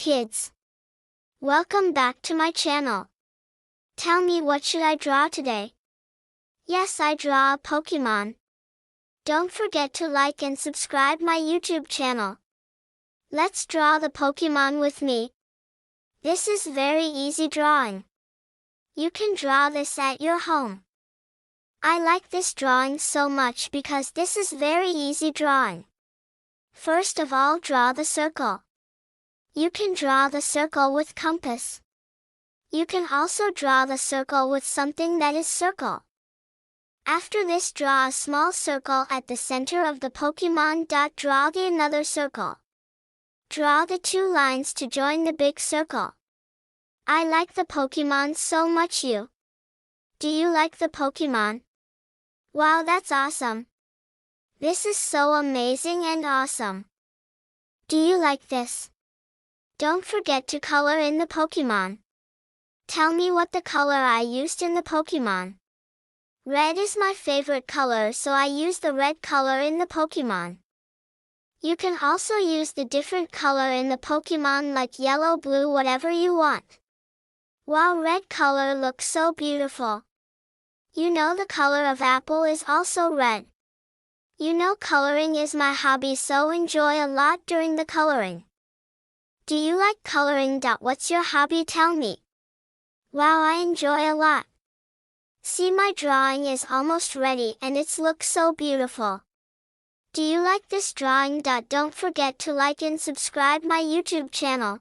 kids. Welcome back to my channel. Tell me, what should I draw today? Yes, I draw a Pokemon. Don't forget to like and subscribe my YouTube channel. Let's draw the Pokemon with me. This is very easy drawing. You can draw this at your home. I like this drawing so much because this is very easy drawing. First of all, draw the circle. You can draw the circle with compass. You can also draw the circle with something that is circle. After this, draw a small circle at the center of the Pokemon. Draw another circle. Draw the two lines to join the big circle. I like the Pokemon so much. Do you like the Pokemon? Wow, that's awesome. This is so amazing and awesome. Do you like this? Don't forget to color in the Pokemon. Tell me what the color I used in the Pokemon. Red is my favorite color, so I use the red color in the Pokemon. You can also use the different color in the Pokemon like yellow, blue, whatever you want. Wow, red color looks so beautiful. You know the color of apple is also red. You know coloring is my hobby, so enjoy a lot during the coloring. Do you like coloring? What's your hobby? Tell me. Wow, I enjoy a lot. See, my drawing is almost ready and it looks so beautiful. Do you like this drawing? Don't forget to like and subscribe my YouTube channel.